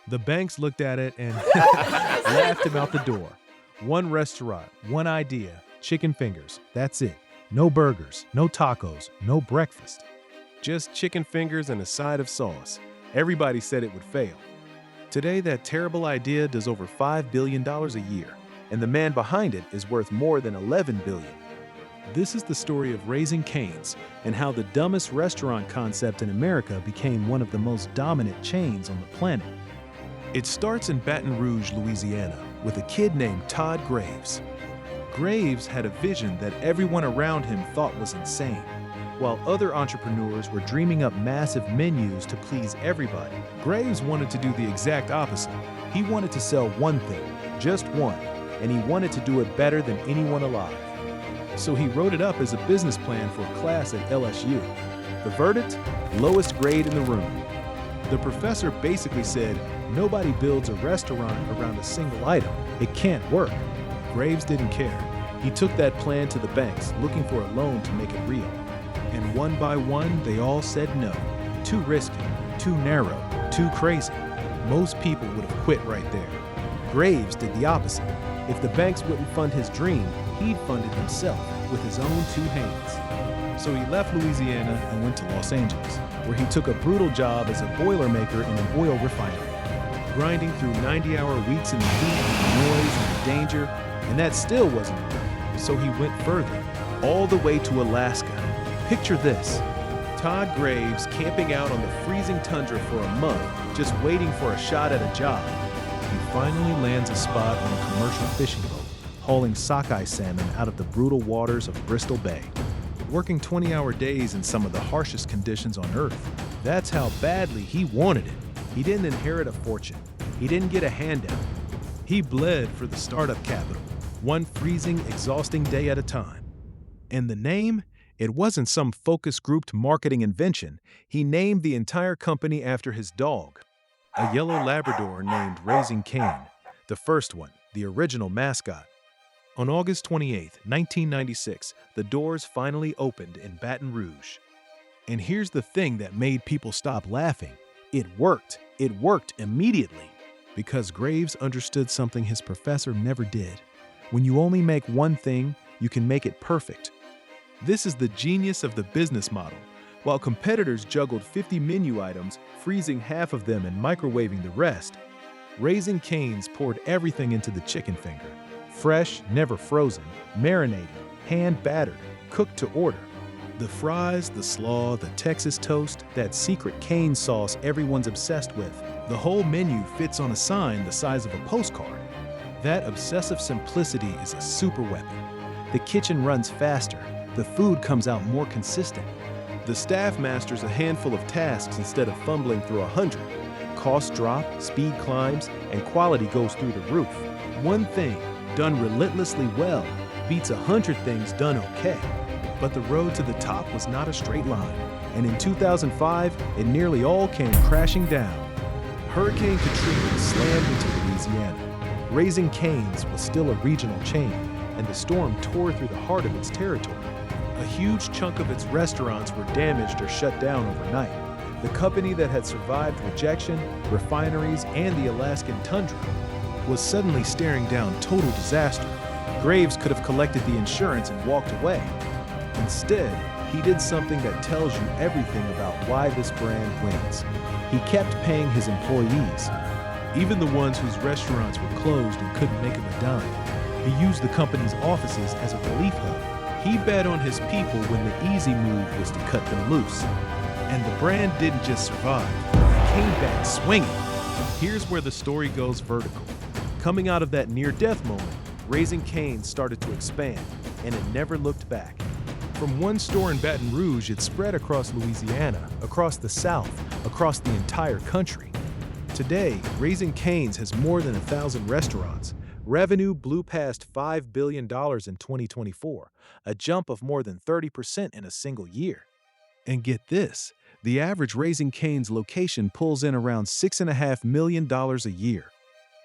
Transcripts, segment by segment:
The banks looked at it and laughed him out the door. One restaurant, one idea, chicken fingers, that's it. No burgers, no tacos, no breakfast. Just chicken fingers and a side of sauce. Everybody said it would fail. Today, that terrible idea does over $5 billion a year, and the man behind it is worth more than $11 billion. This is the story of Raising Cane's and how the dumbest restaurant concept in America became one of the most dominant chains on the planet. It starts in Baton Rouge, Louisiana, with a kid named Todd Graves. Graves had a vision that everyone around him thought was insane. While other entrepreneurs were dreaming up massive menus to please everybody, Graves wanted to do the exact opposite. He wanted to sell one thing, just one, and he wanted to do it better than anyone alive. So he wrote it up as a business plan for a class at LSU. The verdict? Lowest grade in the room. The professor basically said, nobody builds a restaurant around a single item. It can't work. Graves didn't care. He took that plan to the banks, looking for a loan to make it real. And one by one, they all said no. Too risky, too narrow, too crazy. Most people would have quit right there. Graves did the opposite. If the banks wouldn't fund his dream, he'd fund it himself with his own two hands. So he left Louisiana and went to Los Angeles, where he took a brutal job as a boilermaker in an oil refinery, grinding through 90-hour weeks in the heat, the noise, and the danger, and that still wasn't enough. So he went further, all the way to Alaska. Picture this. Todd Graves camping out on the freezing tundra for a month, just waiting for a shot at a job. He finally lands a spot on a commercial fishing boat, hauling sockeye salmon out of the brutal waters of Bristol Bay. Working 20-hour days in some of the harshest conditions on Earth. That's how badly he wanted it. He didn't inherit a fortune. He didn't get a handout. He bled for the startup capital, one freezing, exhausting day at a time. And the name? It wasn't some focus-grouped marketing invention. He named the entire company after his dog, a yellow Labrador named Raising Cane, the first one, the original mascot. On August 28, 1996, the doors finally opened in Baton Rouge. And here's the thing that made people stop laughing. It worked. It worked immediately. Because Graves understood something his professor never did. When you only make one thing, you can make it perfect. This is the genius of the business model. While competitors juggled 50 menu items, freezing half of them and microwaving the rest, Raising Cane's poured everything into the chicken finger. Fresh, never frozen, marinated, hand-battered, cooked to order. The fries, the slaw, the Texas toast, that secret cane sauce everyone's obsessed with. The whole menu fits on a sign the size of a postcard. That obsessive simplicity is a super weapon. The kitchen runs faster. The food comes out more consistent. The staff masters a handful of tasks instead of fumbling through 100. Costs drop, speed climbs, and quality goes through the roof. One thing, done relentlessly well, beats 100 things done okay. But the road to the top was not a straight line, and in 2005, it nearly all came crashing down. Hurricane Katrina slammed into Louisiana. Raising Cane's was still a regional chain, and the storm tore through the heart of its territory. A huge chunk of its restaurants were damaged or shut down overnight. The company that had survived rejection, refineries, and the Alaskan tundra was suddenly staring down total disaster. Graves could have collected the insurance and walked away. Instead, he did something that tells you everything about why this brand wins. He kept paying his employees, even the ones whose restaurants were closed and couldn't make him a dime. He used the company's offices as a relief hub. He bet on his people when the easy move was to cut them loose. And the brand didn't just survive, it came back swinging. Here's where the story goes vertical. Coming out of that near-death moment, Raising Cane started to expand, and it never looked back. From one store in Baton Rouge, it spread across Louisiana, across the South, across the entire country. Today, Raising Cane's has more than 1,000 restaurants. Revenue blew past $5 billion in 2024, a jump of more than 30% in a single year. And get this, the average Raising Cane's location pulls in around $6.5 million a year.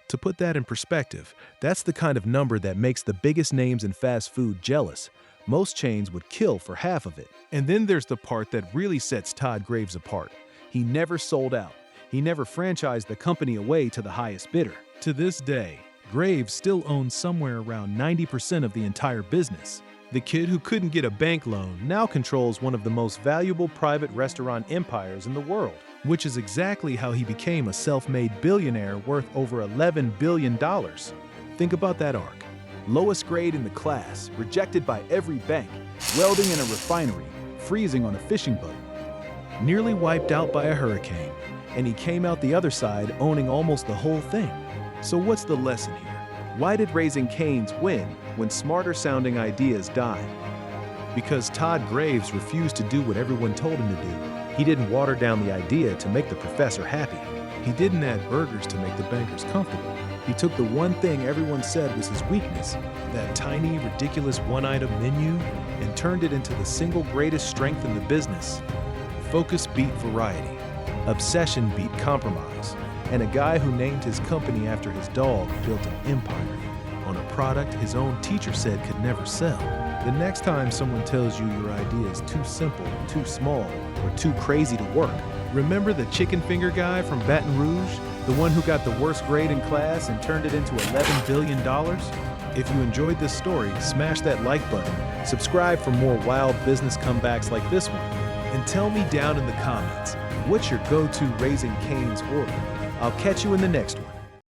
To put that in perspective, that's the kind of number that makes the biggest names in fast food jealous. Most chains would kill for half of it. And then there's the part that really sets Todd Graves apart. He never sold out. He never franchised the company away to the highest bidder. To this day, Graves still owns somewhere around 90% of the entire business. The kid who couldn't get a bank loan now controls one of the most valuable private restaurant empires in the world, which is exactly how he became a self-made billionaire worth over $11 billion. Think about that arc. Lowest grade in the class, rejected by every bank, welding in a refinery, freezing on a fishing boat, nearly wiped out by a hurricane, and he came out the other side owning almost the whole thing. So what's the lesson here? Why did Raising Cane's win when smarter-sounding ideas died? Because Todd Graves refused to do what everyone told him to do. He didn't water down the idea to make the professor happy. He didn't add burgers to make the bankers comfortable. He took the one thing everyone said was his weakness, that tiny, ridiculous one-item menu, and turned it into the single greatest strength in the business. Focus beat variety. Obsession beat compromise. And a guy who named his company after his dog built an empire on a product his own teacher said could never sell. The next time someone tells you your idea is too simple, too small, or too crazy to work, remember the chicken finger guy from Baton Rouge? The one who got the worst grade in class and turned it into $11 billion? If you enjoyed this story, smash that like button, subscribe for more wild business comebacks like this one, and tell me down in the comments, what's your go-to Raising Cane's order? I'll catch you in the next one.